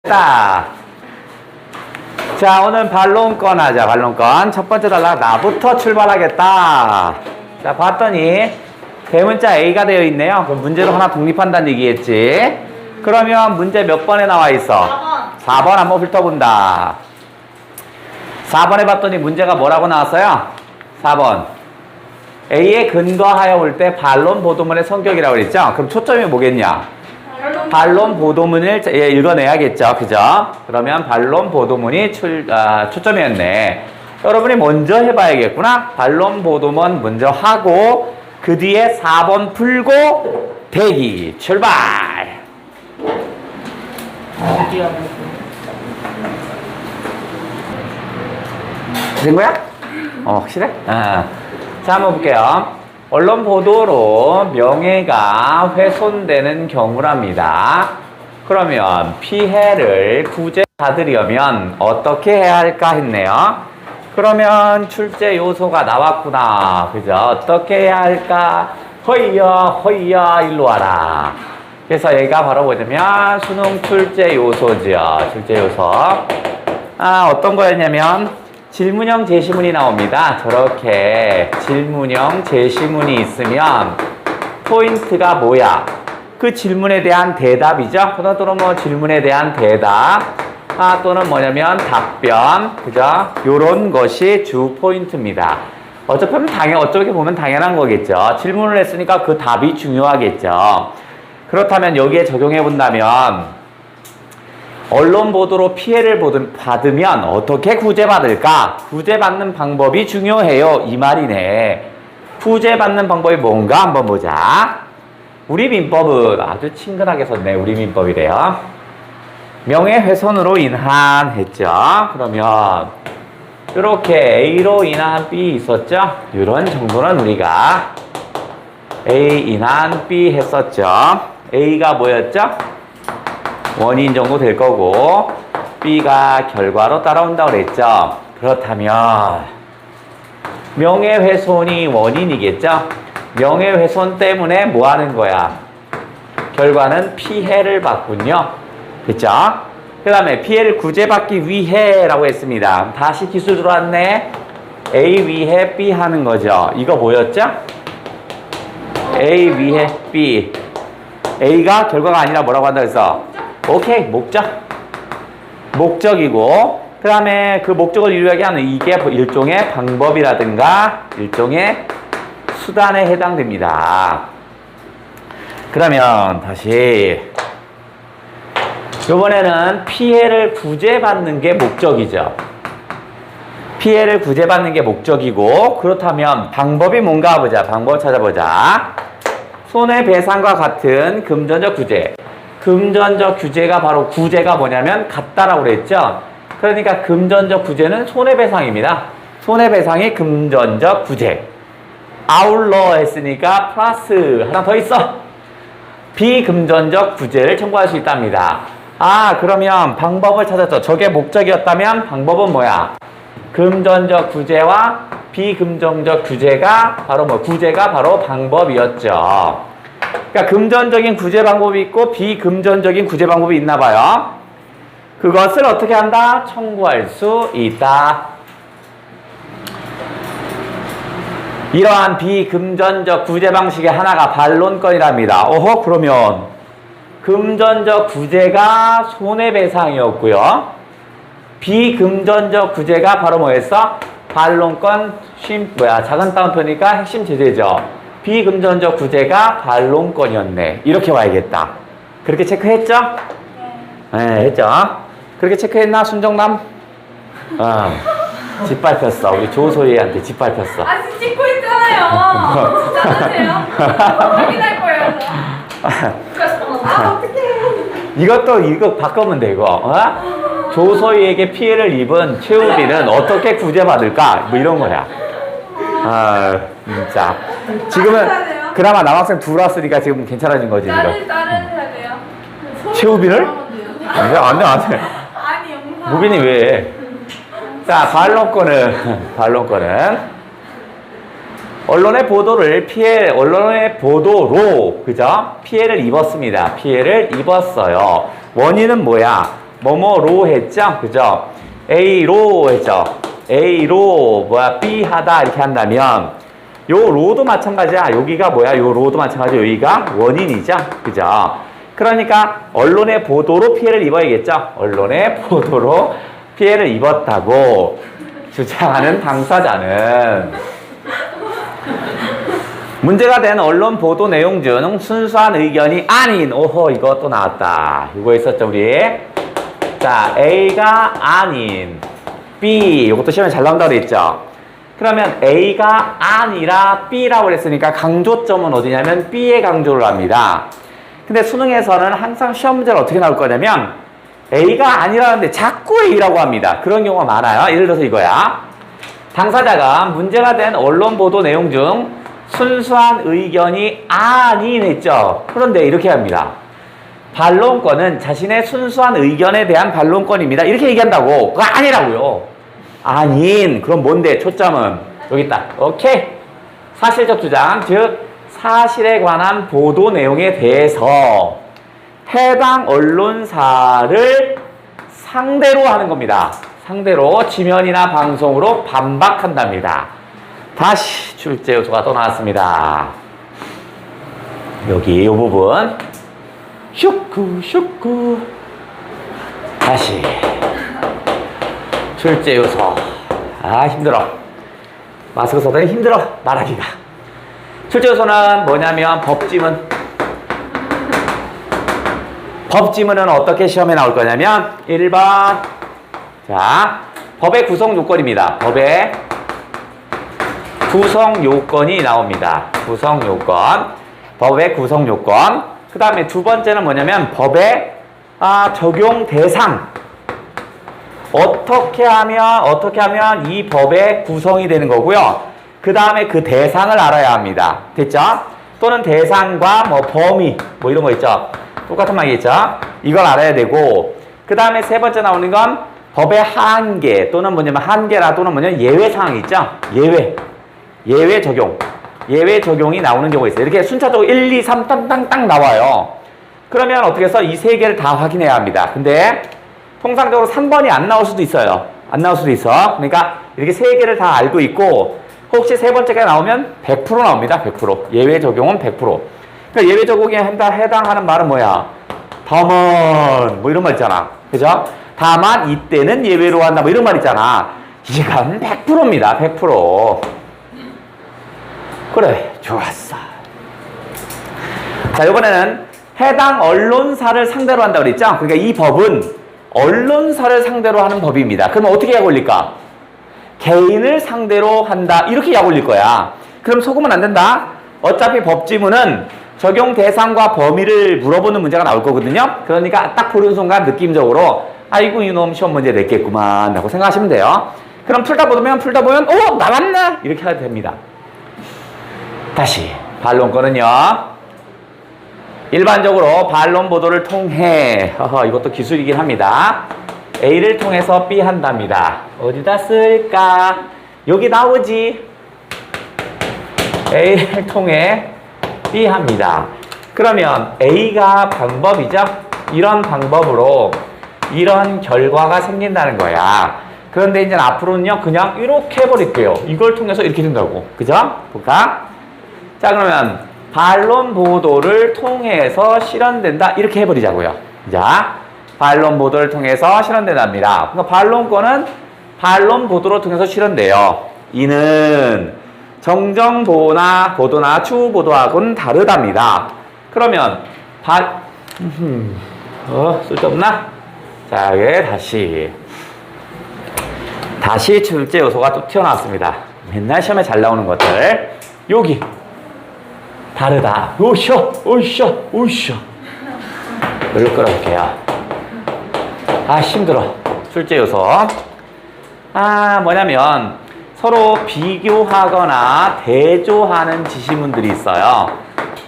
자, 오늘 반론권 하자. 반론권. 첫 번째 단락 나부터 출발하겠다. 자, 봤더니 대문자 A가 되어 있네요. 그럼 문제로 하나 독립한다는 얘기겠지. 그러면 문제 몇 번에 나와 있어? 4번 한번 훑어본다. 4번에 봤더니 문제가 뭐라고 나왔어요? 4번 A에 근거하여 올 때 반론 보도문의 성격이라고 그랬죠? 그럼 초점이 뭐겠냐? 반론 보도문을 읽어내야겠죠. 그죠? 그러면 반론 보도문이 초점이었네. 여러분이 먼저 해봐야겠구나. 반론 보도문 먼저 하고 그 뒤에 4번 풀고 대기 출발. 된 거야? 확실해? 자, 한번 볼게요. 언론 보도로 명예가 훼손되는 경우랍니다. 그러면 피해를 구제받으려면 어떻게 해야 할까 했네요. 그러면 출제 요소가 나왔구나. 그죠? 어떻게 해야 할까? 허이야, 일로 와라. 그래서 얘가 바로 뭐냐면 수능 출제 요소죠. 출제 요소. 어떤 거였냐면 질문형 제시문이 나옵니다. 저렇게 질문형 제시문이 있으면 포인트가 뭐야? 그 질문에 대한 대답이죠. 또는 뭐 질문에 대한 대답, 또는 뭐냐면 답변, 그죠? 요런 것이 주 포인트입니다. 어떻게 보면 당연한 거겠죠. 질문을 했으니까 그 답이 중요하겠죠. 그렇다면 여기에 적용해 본다면 언론 보도로 피해를 받으면 어떻게 구제받을까? 구제받는 방법이 중요해요. 이 말이네. 구제받는 방법이 뭔가 한번 보자. 우리 민법은 아주 친근하게 썼네. 우리 민법이래요. 명예훼손으로 인한 했죠. 그러면 이렇게 A로 인한 B 있었죠? 이런 정도는 우리가 A 인한 B 했었죠. A가 뭐였죠? 원인 정도 될 거고 B가 결과로 따라온다고 그랬죠. 그렇다면 명예훼손이 원인이겠죠. 명예훼손 때문에 뭐 하는 거야? 결과는 피해를 받군요. 그쵸? 그 다음에 피해를 구제받기 위해 라고 했습니다. 다시 기술 들어왔네. A 위해 B 하는 거죠. 이거 뭐였죠? A 위해 B. A가 결과가 아니라 뭐라고 한다 그랬어? 오케이, 목적이고, 그 다음에 그 목적을 이루기 하는 이게 일종의 방법이라든가 일종의 수단에 해당됩니다. 그러면 다시 이번에는 피해를 구제받는 게 목적이죠. 피해를 구제받는 게 목적이고, 그렇다면 방법이 뭔가 보자. 방법 찾아보자. 손해배상과 같은 금전적 구제. 금전적 규제가 바로 구제가 뭐냐면 같다라고 그랬죠. 그러니까 금전적 구제는 손해배상입니다. 손해배상이 금전적 구제. 아울러 했으니까 플러스 하나 더 있어. 비금전적 구제를 청구할 수 있답니다. 그러면 방법을 찾았죠. 저게 목적이었다면 방법은 뭐야? 금전적 구제와 비금전적 규제가 바로 구제가 바로 방법이었죠. 그러니까 금전적인 구제 방법이 있고 비금전적인 구제 방법이 있나 봐요. 그것을 어떻게 한다? 청구할 수 있다. 이러한 비금전적 구제 방식의 하나가 반론권이랍니다. 그러면 금전적 구제가 손해배상이었고요. 비금전적 구제가 바로 뭐였어? 반론권 작은 따옴표니까 핵심 제재죠. 비금전적 구제가 반론권이었네. 이렇게 와야겠다. 그렇게 체크했죠? 네, 했죠? 그렇게 체크했나, 순정남? 짓밟혔어. 우리 조소희한테 짓밟혔어. 찍고 있잖아요. 진짜 하세요? 확인할 거예요. 어떡해. 이거 바꾸면 돼, 이거. 조소희에게 피해를 입은 최우빈은 어떻게 구제받을까? 뭐 이런 거야. 진짜. 지금은 그나마 남학생 둘 왔으니까 지금 괜찮아진 거지, 지금. 딸은 해야 돼요. 최우빈을? 안 돼. 아니, 영상. 무빈이 왜? 자, 반론권은 언론의 보도로, 그죠? 피해를 입었습니다. 피해를 입었어요. 원인은 뭐야? 뭐뭐로 했죠? 그죠? A로 했죠? A로 뭐야 B 하다 이렇게 한다면 요 로도 마찬가지야. 여기가 뭐야? 요 로도 마찬가지. 여기가 원인이죠. 그죠? 그러니까 언론의 보도로 피해를 입어야겠죠. 언론의 보도로 피해를 입었다고 주장하는 당사자는 문제가 된 언론 보도 내용 중 순수한 의견이 아닌 오호 이거 또 나왔다. 이거 있었죠 우리. 자 A가 아닌 B 이것도 시험에 잘 나온다고 그랬죠. 그러면 A가 아니라 B라고 그랬으니까 강조점은 어디냐면 B에 강조를 합니다. 근데 수능에서는 항상 시험 문제를 어떻게 나올 거냐면 A가 아니라는데 자꾸 A라고 합니다. 그런 경우가 많아요. 예를 들어서 이거야. 당사자가 문제가 된 언론 보도 내용 중 순수한 의견이 아닌 했죠. 그런데 이렇게 합니다. 반론권은 자신의 순수한 의견에 대한 반론권입니다. 이렇게 얘기한다고. 그거 아니라고요. 아닌. 그럼 뭔데? 초점은 여기 있다. 오케이. 사실적 주장, 즉 사실에 관한 보도 내용에 대해서 해당 언론사를 상대로 하는 겁니다. 상대로 지면이나 방송으로 반박한답니다. 다시 출제 요소가 또 나왔습니다. 여기 이 부분 슈쿠 다시 출제 요소. 아 힘들어. 마스크 써더니 힘들어 말하기가. 출제 요소는 뭐냐면 법지문. 법지문은 어떻게 시험에 나올 거냐면 1번 자 법의 구성 요건입니다. 법의 구성 요건이 나옵니다. 구성 요건. 법의 구성 요건. 그 다음에 두 번째는 뭐냐면 법의 적용 대상. 어떻게 하면 이 법의 구성이 되는 거고요. 그 다음에 그 대상을 알아야 합니다. 됐죠? 또는 대상과 뭐 범위 뭐 이런 거 있죠. 똑같은 말이겠죠. 이걸 알아야 되고 그 다음에 세 번째 나오는 건 법의 한계 또는 뭐냐면 한계라 또는 뭐냐면 예외 사항이 있죠. 예외 적용. 예외 적용이 나오는 경우가 있어요. 이렇게 순차적으로 1, 2, 3 땅땅땅 나와요. 그러면 어떻게 해서 이 세 개를 다 확인해야 합니다. 근데 통상적으로 3번이 안 나올 수도 있어요. 안 나올 수도 있어. 그러니까 이렇게 세 개를 다 알고 있고 혹시 세 번째가 나오면 100% 나옵니다. 100%. 예외 적용은 100%. 그러니까 예외 적용에 해당하는 말은 뭐야? 다만 뭐 이런 말 있잖아. 그죠? 다만 이때는 예외로 한다 뭐 이런 말 있잖아. 이건 100%입니다. 100%. 그래, 좋았어. 자, 이번에는 해당 언론사를 상대로 한다고 그랬죠? 그러니까 이 법은 언론사를 상대로 하는 법입니다. 그러면 어떻게 약 올릴까? 개인을 상대로 한다. 이렇게 약 올릴 거야. 그럼 속으면 안 된다. 어차피 법지문은 적용 대상과 범위를 물어보는 문제가 나올 거거든요. 그러니까 딱 보는 순간 느낌적으로 아이고 이놈 시험 문제 냈겠구만 라고 생각하시면 돼요. 그럼 풀다 보면 오! 나왔나? 이렇게 해도 됩니다. 다시 반론권은요. 일반적으로 반론 보도를 통해 이것도 기술이긴 합니다. A를 통해서 B 한답니다. 어디다 쓸까? 여기 나오지. A를 통해 B 합니다. 그러면 A가 방법이죠. 이런 방법으로 이런 결과가 생긴다는 거야. 그런데 이제 앞으로는요 그냥 이렇게 해버릴게요. 이걸 통해서 이렇게 된다고. 그죠? 볼까? 자 그러면 반론 보도를 통해서 실현된다 이렇게 해버리자고요. 자 반론 보도를 통해서 실현된답니다. 그러니까 반론권은 반론 보도를 통해서 실현돼요. 이는 정정 보도나 추후 보도하고는 다르답니다. 그러면 쓸데없나? 자 여기 다시 출제 요소가 또 튀어나왔습니다. 맨날 시험에 잘 나오는 것들 여기 다르다. 오쇼 이걸 끌어볼게요. 힘들어. 출제 요소 뭐냐면 서로 비교하거나 대조하는 지시문들이 있어요.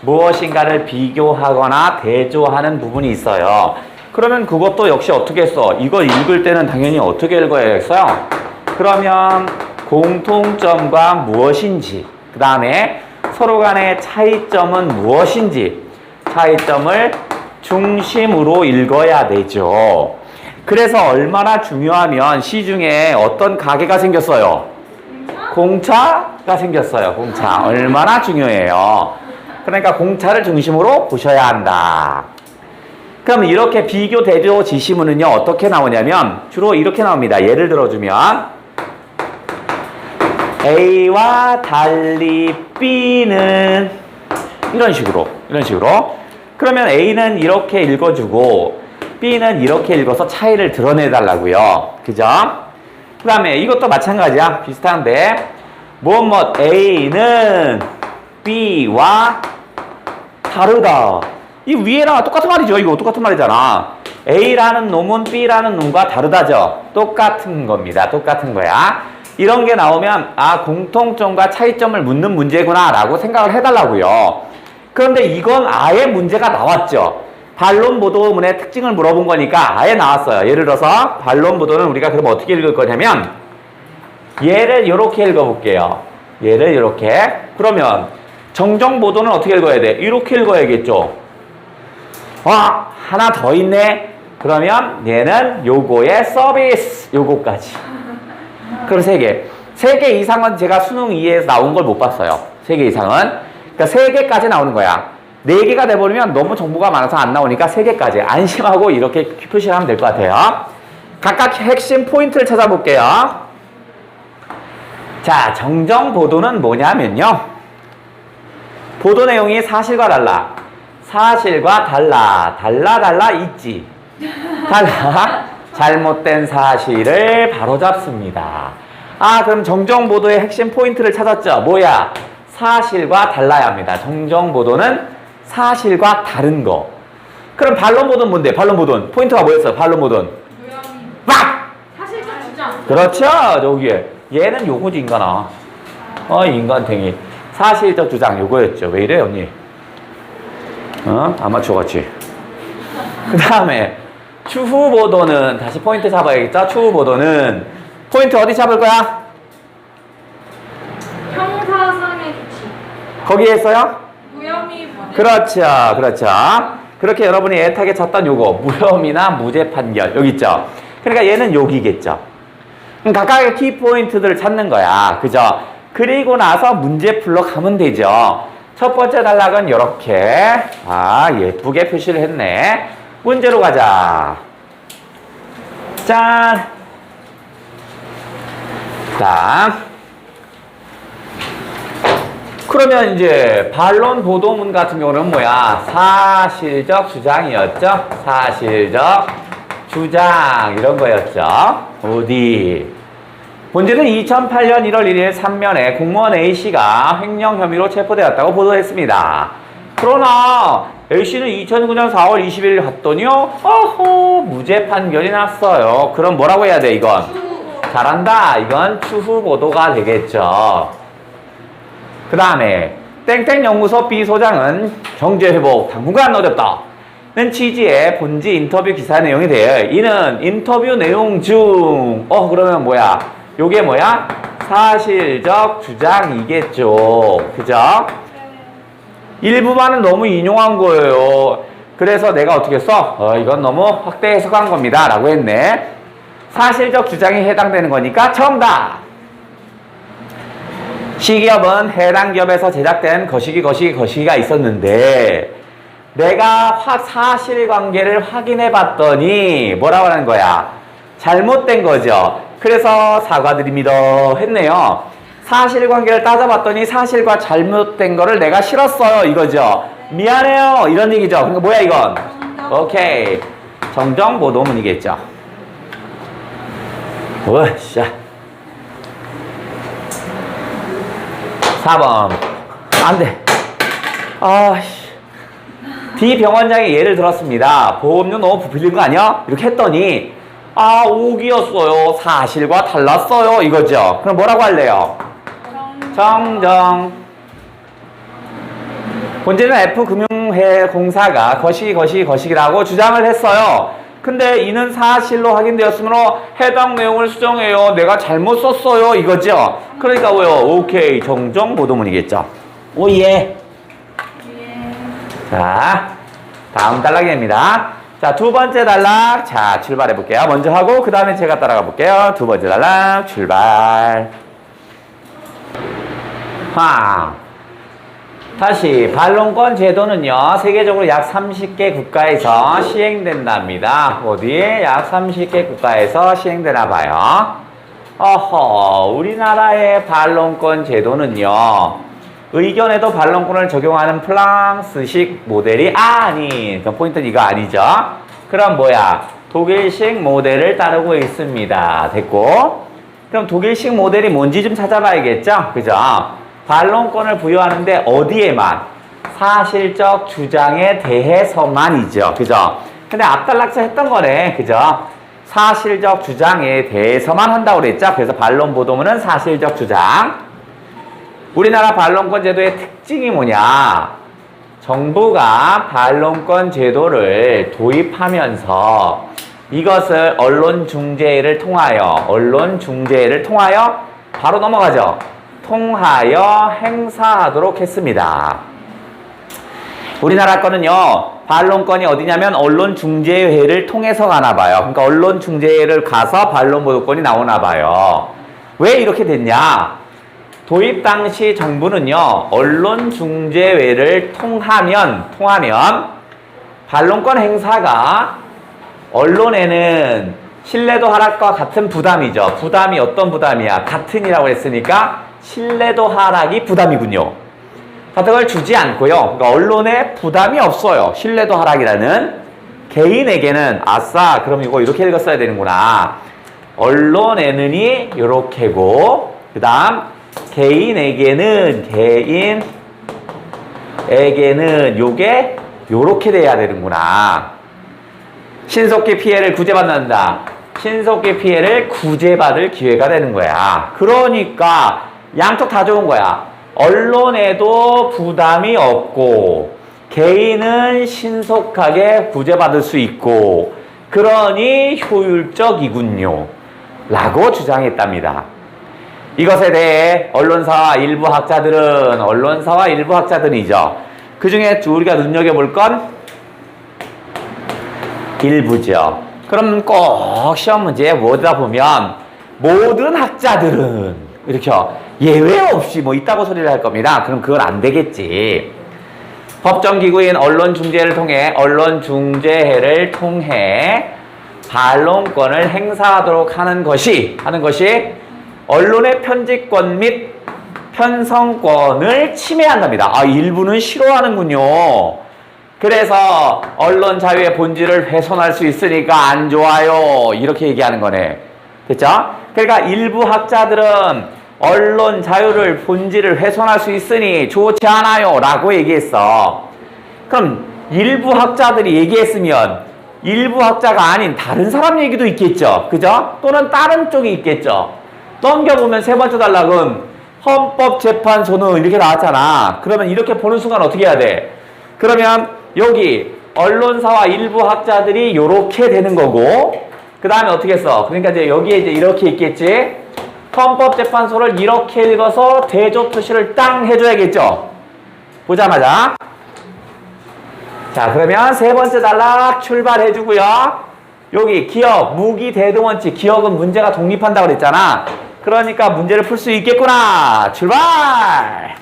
무엇인가를 비교하거나 대조하는 부분이 있어요. 그러면 그것도 역시 어떻게 했어? 이거 읽을 때는 당연히 어떻게 읽어야겠어요? 그러면 공통점과 무엇인지, 그 다음에 서로 간의 차이점은 무엇인지 차이점을 중심으로 읽어야 되죠. 그래서 얼마나 중요하면 시중에 어떤 가게가 생겼어요? 공차가 생겼어요. 공차. 얼마나 중요해요. 그러니까 공차를 중심으로 보셔야 한다. 그럼 이렇게 비교, 대조, 지시문은요, 어떻게 나오냐면, 주로 이렇게 나옵니다. 예를 들어주면, A와 달리 B는, 이런 식으로. 그러면 A는 이렇게 읽어주고, B는 이렇게 읽어서 차이를 드러내달라고요. 그죠? 그 다음에 이것도 마찬가지야. 비슷한데, A는 B와 다르다. 이 위에랑 똑같은 말이죠. 이거 똑같은 말이잖아. A라는 놈은 B라는 놈과 다르다죠. 똑같은 겁니다. 똑같은 거야. 이런 게 나오면 아, 공통점과 차이점을 묻는 문제구나 라고 생각을 해달라고요. 그런데 이건 아예 문제가 나왔죠. 반론 보도문의 특징을 물어본 거니까 아예 나왔어요. 예를 들어서 반론 보도는 우리가 그럼 어떻게 읽을 거냐면 얘를 이렇게 읽어볼게요. 얘를 이렇게. 그러면 정정 보도는 어떻게 읽어야 돼? 이렇게 읽어야겠죠. 와, 하나 더 있네. 그러면 얘는 요거의 서비스, 요거까지. 그럼 3개. 3개 이상은 제가 수능 2에서 나온 걸 못 봤어요. 3개 이상은. 그러니까 3개까지 나오는 거야. 4개가 돼버리면 너무 정보가 많아서 안 나오니까 3개까지. 안심하고 이렇게 표시를 하면 될 것 같아요. 각각 핵심 포인트를 찾아볼게요. 자, 정정 보도는 뭐냐면요. 보도 내용이 사실과 달라. 사실과 달라 있지. 달라. 잘못된 사실을 바로잡습니다. 아, 그럼 정정보도의 핵심 포인트를 찾았죠. 뭐야? 사실과 달라야 합니다. 정정보도는 사실과 다른 거. 그럼 반론보도는 뭔데? 반론보도는 포인트가 뭐였어요? 반론보도는 막! 사실적 주장. 그렇죠. 저기에 얘는 요거지 인간아. 인간탱이. 사실적 주장 요거였죠. 왜 이래 언니? 아마추어 같이. 그 다음에 추후 보도는 다시 포인트 잡아야겠죠? 추후 보도는 포인트 어디 잡을 거야? 형사상의 규칙. 거기에 했어요? 무혐의 무죄. 그렇죠. 그렇게 여러분이 애타게 찾던 요거 무혐의나 무죄 판결 여기 있죠? 그러니까 얘는 여기겠죠. 각각의 키포인트들을 찾는 거야. 그죠? 그리고 나서 문제 풀러 가면 되죠. 첫 번째 단락은 이렇게 예쁘게 표시를 했네. 문제로 가자. 짠. 자, 그러면 이제 반론 보도문 같은 경우는 뭐야? 사실적 주장이었죠? 사실적 주장 이런 거였죠. 어디? 본지는 2008년 1월 1일 3면에 공무원 A씨가 횡령 혐의로 체포되었다고 보도했습니다. 그러나 A씨는 2009년 4월 20일 갔더니요. 무죄 판결이 났어요. 그럼 뭐라고 해야 돼 이건? 잘한다. 이건 추후 보도가 되겠죠. 그 다음에 땡땡연구소 B 소장은 경제회복 당분간 어렵다 는 취지의 본지 인터뷰 기사 내용이 돼요. 이는 인터뷰 내용 중 그러면 뭐야? 요게 뭐야? 사실적 주장이겠죠. 그죠? 일부만은 너무 인용한 거예요. 그래서 내가 어떻게 써? 이건 너무 확대 해석한 겁니다. 라고 했네. 사실적 주장이 해당되는 거니까 정답! 시기업은 해당 기업에서 제작된 거시기가 있었는데 내가 사실관계를 확인해 봤더니 뭐라고 하는 거야? 잘못된 거죠. 그래서 사과드립니다 했네요. 사실관계를 따져봤더니 사실과 잘못된 거를 내가 실었어요 이거죠. 미안해요 이런 얘기죠. 그러니까 뭐야 이건? 오케이. 정정보도문이겠죠. 으쌰. 4번. 안 돼. D 병원장이 예를 들었습니다. 보험료 너무 부풀린 거 아니야? 이렇게 했더니 5기였어요. 사실과 달랐어요. 이거죠. 그럼 뭐라고 할래요? 정정. 본질은 F금융공사가 거시기라고 주장을 했어요. 근데 이는 사실로 확인되었으므로 해당 내용을 수정해요. 내가 잘못 썼어요. 이거죠. 그러니까 뭐요? 오케이. 정정보도문이겠죠. 오예. 자, 다음 단락입니다. 자, 두 번째 단락. 자, 출발해 볼게요. 먼저 하고, 그 다음에 제가 따라가 볼게요. 두 번째 단락, 출발. 다시, 반론권 제도는요, 세계적으로 약 30개 국가에서 시행된답니다. 어디에? 약 30개 국가에서 시행되나 봐요. 우리나라의 반론권 제도는요, 의견에도 반론권을 적용하는 프랑스식 모델이 아닌, 포인트는 이거 아니죠? 그럼 뭐야? 독일식 모델을 따르고 있습니다. 됐고, 그럼 독일식 모델이 뭔지 좀 찾아봐야겠죠? 그죠? 반론권을 부여하는데 어디에만? 사실적 주장에 대해서만이죠. 그죠? 근데 앞단락에서 했던 거네. 그죠? 사실적 주장에 대해서만 한다고 그랬죠? 그래서 반론보도문은 사실적 주장. 우리나라 반론권 제도의 특징이 뭐냐? 정부가 반론권 제도를 도입하면서 이것을 언론 중재를 통하여 바로 넘어가죠. 통하여 행사하도록 했습니다. 우리나라 거는요, 반론권이 어디냐면 언론중재회를 통해서 가나 봐요. 그러니까 언론중재회를 가서 반론보도권이 나오나 봐요. 왜 이렇게 됐냐? 도입 당시 정부는요, 언론중재회를 통하면 반론권 행사가 언론에는 신뢰도 하락과 같은 부담이죠. 부담이 어떤 부담이야? 같은이라고 했으니까 신뢰도 하락이 부담이군요. 같은 걸 주지 않고요. 그러니까 언론에 부담이 없어요. 신뢰도 하락이라는. 개인에게는 아싸, 그럼 이거 이렇게 읽었어야 되는구나. 언론에는이 요렇게고, 그 다음 개인에게는 요게 요렇게 돼야 되는구나. 신속히 피해를 구제받는다. 신속히 피해를 구제받을 기회가 되는 거야. 그러니까 양쪽 다 좋은 거야. 언론에도 부담이 없고 개인은 신속하게 구제받을 수 있고 그러니 효율적이군요. 라고 주장했답니다. 이것에 대해 언론사와 일부 학자들이죠. 그 중에 우리가 눈여겨볼 건 일부죠. 그럼 꼭 시험 문제에 보다 보면 모든 학자들은 이렇게 예외 없이 뭐 있다고 소리를 할 겁니다. 그럼 그건 안 되겠지. 법정기구인 언론중재회를 통해 반론권을 행사하도록 하는 것이 언론의 편집권 및 편성권을 침해한답니다. 일부는 싫어하는군요. 그래서 언론 자유의 본질을 훼손할 수 있으니까 안 좋아요. 이렇게 얘기하는 거네. 됐죠? 그러니까 일부 학자들은 언론 자유를 본질을 훼손할 수 있으니 좋지 않아요. 라고 얘기했어. 그럼 일부 학자들이 얘기했으면 일부 학자가 아닌 다른 사람 얘기도 있겠죠. 그죠? 또는 다른 쪽이 있겠죠. 넘겨보면 세 번째 단락은 헌법재판소는 이렇게 나왔잖아. 그러면 이렇게 보는 순간 어떻게 해야 돼? 그러면 여기 언론사와 일부 학자들이 이렇게 되는 거고 그 다음에 어떻게 써? 그러니까 이제 여기에 이제 이렇게 있겠지. 헌법재판소를 이렇게 읽어서 대조 표시를 땅 해줘야겠죠. 보자마자. 자, 그러면 세 번째 단락 출발해주고요. 여기 기억, 무기 대등원칙. 기억은 문제가 독립한다고 그랬잖아. 그러니까 문제를 풀 수 있겠구나. 출발!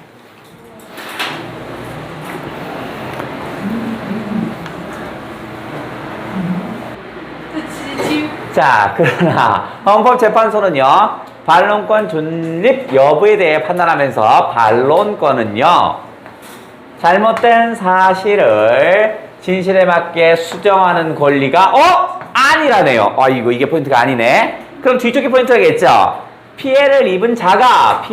자, 그러나 헌법재판소는요. 반론권 존립 여부에 대해 판단하면서 반론권은요. 잘못된 사실을 진실에 맞게 수정하는 권리가 아니라네요. 이게 포인트가 아니네. 그럼 뒤쪽이 포인트겠죠. 피해를 입은 자가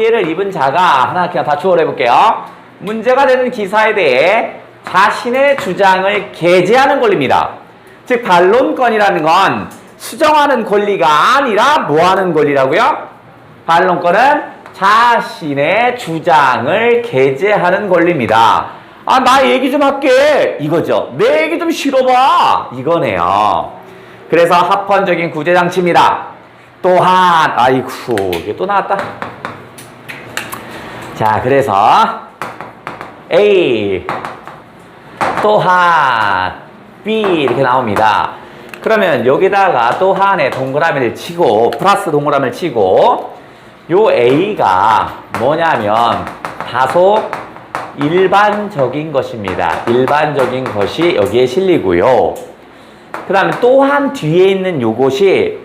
하나 그냥 다 추월해 볼게요. 문제가 되는 기사에 대해 자신의 주장을 게재하는 권리입니다. 즉 반론권이라는 건 수정하는 권리가 아니라 뭐 하는 권리라고요? 반론권은 자신의 주장을 게재하는 권리입니다. 나 얘기 좀 할게. 이거죠. 내 얘기 좀 실어봐. 이거네요. 그래서 합헌적인 구제장치입니다. 또한, 이게 또 나왔다. 자, 그래서 A 또한 B 이렇게 나옵니다. 그러면 여기다가 또 하나의 동그라미를 치고 플러스 동그라미를 치고 요 A가 뭐냐면 다소 일반적인 것입니다. 일반적인 것이 여기에 실리고요. 그 다음에 또한 뒤에 있는 요것이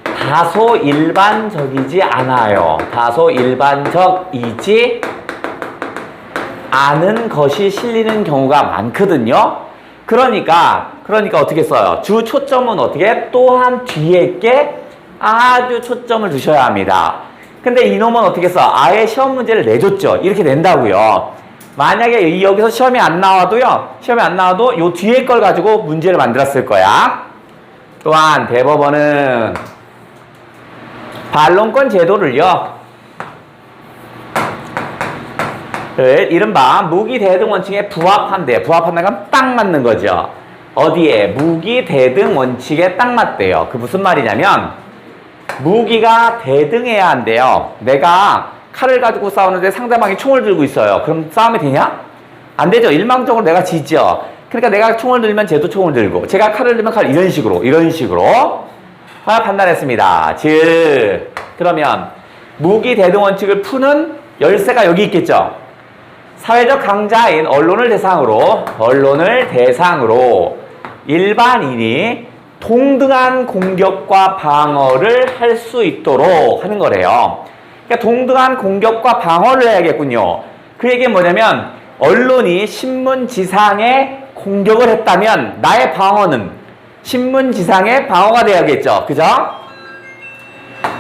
다소 일반적이지 않아요. 다소 일반적이지 않은 것이 실리는 경우가 많거든요. 그러니까 어떻게 써요? 주 초점은 어떻게? 또한 뒤에 게 아주 초점을 두셔야 합니다. 근데 이놈은 어떻게 써? 아예 시험 문제를 내줬죠. 이렇게 낸다고요. 만약에 여기서 시험이 안 나와도 요 뒤에 걸 가지고 문제를 만들었을 거야. 또한 대법원은 반론권 제도를요. 이른바 무기대등 원칙에 부합한대요. 부합한다는 건 딱 맞는 거죠. 어디에? 무기대등 원칙에 딱 맞대요. 그 무슨 말이냐면 무기가 대등해야 한대요. 내가 칼을 가지고 싸우는데 상대방이 총을 들고 있어요. 그럼 싸움이 되냐? 안 되죠. 일방적으로 내가 지죠. 그러니까 내가 총을 들면 쟤도 총을 들고 제가 칼을 들면 칼 이런 식으로 판단했습니다. 즉 그러면 무기대등 원칙을 푸는 열쇠가 여기 있겠죠. 사회적 강자인 언론을 대상으로 일반인이 동등한 공격과 방어를 할 수 있도록 하는 거래요. 그러니까 동등한 공격과 방어를 해야겠군요. 그 얘기는 뭐냐면 언론이 신문지상에 공격을 했다면 나의 방어는 신문지상의 방어가 돼야겠죠. 그죠?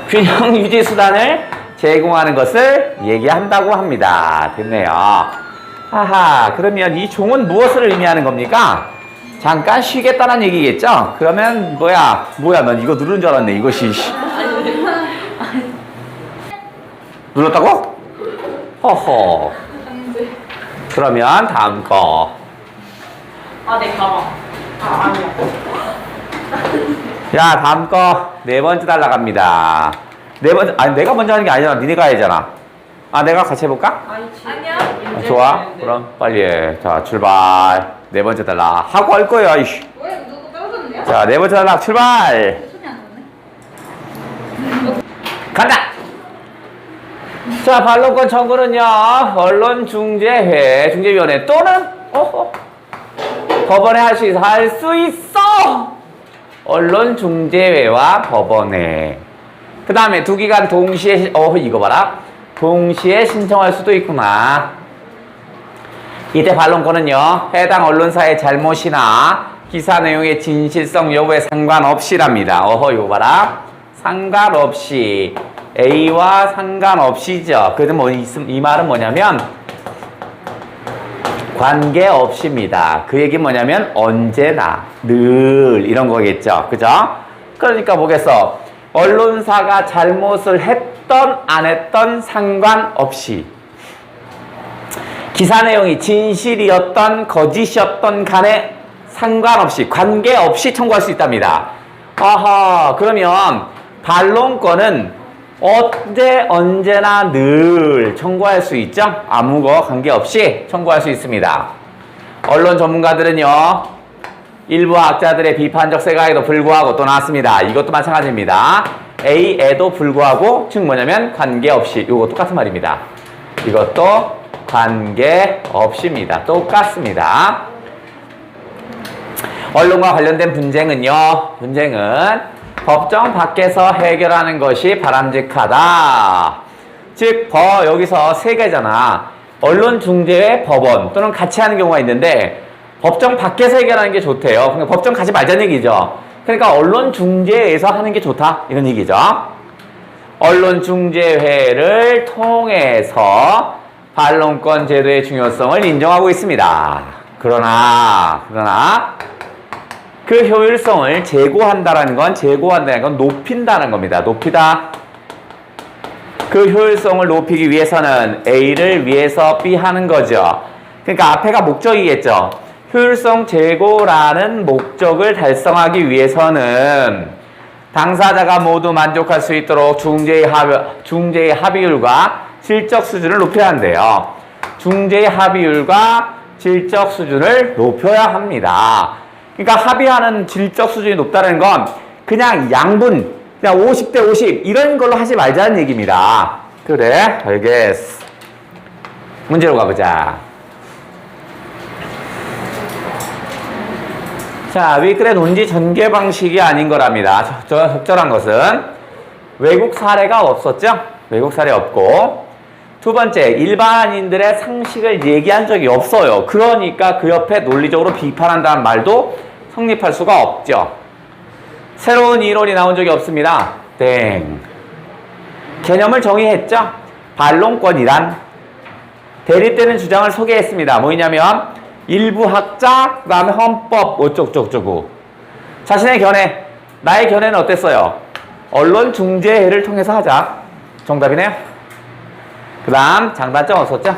균형 유지 수단을 제공하는 것을 얘기한다고 합니다. 됐네요. 하하, 그러면 이 종은 무엇을 의미하는 겁니까? 잠깐 쉬겠다는 얘기겠죠? 그러면 뭐야 넌 이거 누른 줄 알았네. 이것이 눌렀다고? 허허. 그러면 다음 거. 내 가방. 아니야. 자, 다음 거 네 번째 날라갑니다. 네 번째, 아니 내가 먼저 하는 게 아니잖아. 니네가 해야잖아. 내가 같이 해볼까? 아니야. 좋아. 그럼 빨리 해. 자, 출발. 네 번째 달락 하고 할 거야. 이씨. 왜 누구 떨어졌네요? 자, 네 번째 달락 출발. 손이 안 닿네. 간다. 자, 반론권 청구는요. 언론중재위원회 또는 법원에 할 수 있어. 언론중재회와 법원에. 그 다음에 두 기관 동시에 이거 봐라. 동시에 신청할 수도 있구나. 이때 반론권은요. 해당 언론사의 잘못이나 기사 내용의 진실성 여부에 상관없이랍니다. 이거 봐라. 상관없이. A와 상관없이죠. 그래도 이 말은 뭐냐면 관계없이입니다. 그 얘기는 뭐냐면 언제나 늘 이런 거겠죠. 그죠? 그러니까 뭐겠어? 언론사가 잘못을 했던 안 했던 상관없이 기사 내용이 진실이었던 거짓이었던 간에 상관없이 관계없이 청구할 수 있답니다. 그러면 반론권은 언제나 늘 청구할 수 있죠? 아무 거 관계없이 청구할 수 있습니다. 언론 전문가들은요, 일부 학자들의 비판적 생각에도 불구하고 또 나왔습니다. 이것도 마찬가지입니다. A에도 불구하고, 즉 뭐냐면 관계없이. 이거 똑같은 말입니다. 이것도 관계없이입니다. 똑같습니다. 언론과 관련된 분쟁은 법정 밖에서 해결하는 것이 바람직하다. 즉, 여기서 세 개잖아. 언론중재회, 법원 또는 같이 하는 경우가 있는데 법정 밖에서 해결하는 게 좋대요. 그러니까 법정 가지 말자는 얘기죠. 그러니까 언론중재회에서 하는 게 좋다. 이런 얘기죠. 언론중재회를 통해서 반론권 제도의 중요성을 인정하고 있습니다. 그러나 그 효율성을 제고한다는 건 높인다는 겁니다. 높이다. 그 효율성을 높이기 위해서는 A를 위해서 B 하는 거죠. 그러니까 앞에가 목적이겠죠. 효율성 제고라는 목적을 달성하기 위해서는 당사자가 모두 만족할 수 있도록 중재의 합의율과 질적 수준을 높여야 한대요. 중재의 합의율과 질적 수준을 높여야 합니다. 그러니까 합의하는 질적 수준이 높다는 건 그냥 양분, 그냥 50대 50 이런 걸로 하지 말자는 얘기입니다. 그래, 알겠어. 문제로 가보자. 자, 윗글의 논지 전개 방식이 아닌 거랍니다. 적절한 것은 외국 사례가 없었죠? 외국 사례 없고. 두 번째, 일반인들의 상식을 얘기한 적이 없어요. 그러니까 그 옆에 논리적으로 비판한다는 말도 성립할 수가 없죠. 새로운 이론이 나온 적이 없습니다. 땡. 개념을 정의했죠? 반론권이란 대립되는 주장을 소개했습니다. 뭐냐면 일부 학자, 그 다음에 헌법, 어쩌고저쩌고. 자신의 견해, 나의 견해는 어땠어요? 언론 중재회를 통해서 하자. 정답이네요. 그 다음 장단점 없었죠?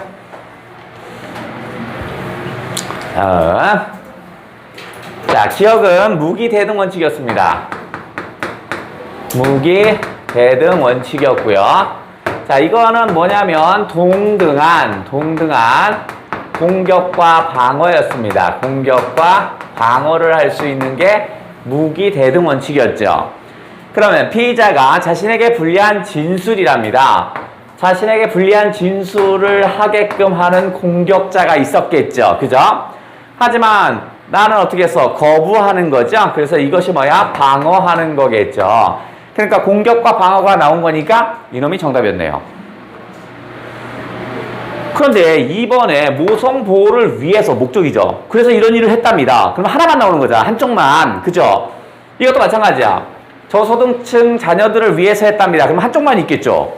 자, 기억은 무기대등 원칙이었습니다. 무기대등 원칙이었고요. 자, 이거는 뭐냐면 동등한 공격과 방어였습니다. 공격과 방어를 할 수 있는 게 무기대등 원칙이었죠. 그러면 피의자가 자신에게 불리한 진술이랍니다. 자신에게 불리한 진술을 하게끔 하는 공격자가 있었겠죠. 그죠? 하지만 나는 어떻게 해서 거부하는 거죠. 그래서 이것이 뭐야? 방어하는 거겠죠. 그러니까 공격과 방어가 나온 거니까 이놈이 정답이었네요. 그런데 2번에 모성 보호를 위해서 목적이죠. 그래서 이런 일을 했답니다. 그럼 하나만 나오는 거죠. 한쪽만. 그죠? 이것도 마찬가지야. 저소득층 자녀들을 위해서 했답니다. 그럼 한쪽만 있겠죠.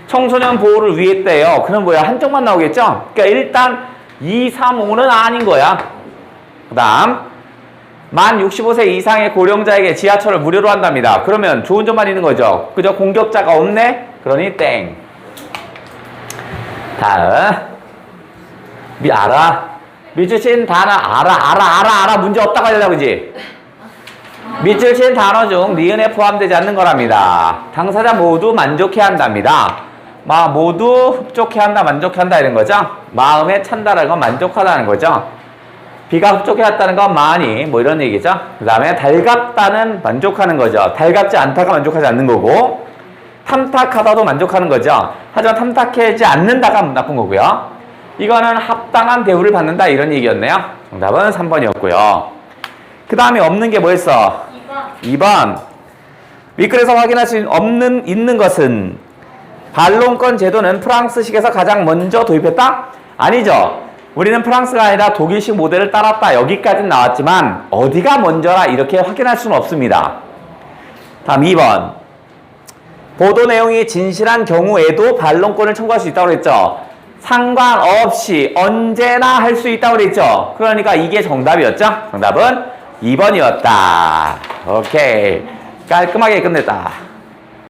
청소년 보호를 위해 했대요. 그럼 뭐야? 한쪽만 나오겠죠? 그러니까 일단 2, 3, 5는 아닌 거야. 그 다음 만 65세 이상의 고령자에게 지하철을 무료로 한답니다. 그러면 좋은 점만 있는 거죠. 그죠? 공격자가 없네? 그러니 땡. 다음 알아? 밑줄 친 단어 알아 문제 없다고 하려고 그지? 밑줄 친 단어 중 니은에 포함되지 않는 거랍니다. 당사자 모두 만족해야 한답니다. 모두 흡족해 한다, 만족해 한다 이런 거죠. 마음에 찬다라는 건 만족하다는 거죠. 비가 흡족해 왔다는 건 많이 뭐 이런 얘기죠. 그 다음에 달갑다는 만족하는 거죠. 달갑지 않다가 만족하지 않는 거고, 탐탁하다도 만족하는 거죠. 하지만 탐탁하지 않는다가 나쁜 거고요. 이거는 합당한 대우를 받는다 이런 얘기였네요. 정답은 3번이었고요. 그 다음에 없는 게 뭐였어? 2번. 윗글에서 확인할 수 있는 것은 반론권 제도는 프랑스식에서 가장 먼저 도입했다? 아니죠. 우리는 프랑스가 아니라 독일식 모델을 따랐다. 여기까지는 나왔지만 어디가 먼저라 이렇게 확인할 수는 없습니다. 다음 2번. 보도 내용이 진실한 경우에도 반론권을 청구할 수 있다고 그랬죠. 상관없이 언제나 할 수 있다고 그랬죠. 그러니까 이게 정답이었죠. 정답은 2번이었다. 오케이. 깔끔하게 끝냈다.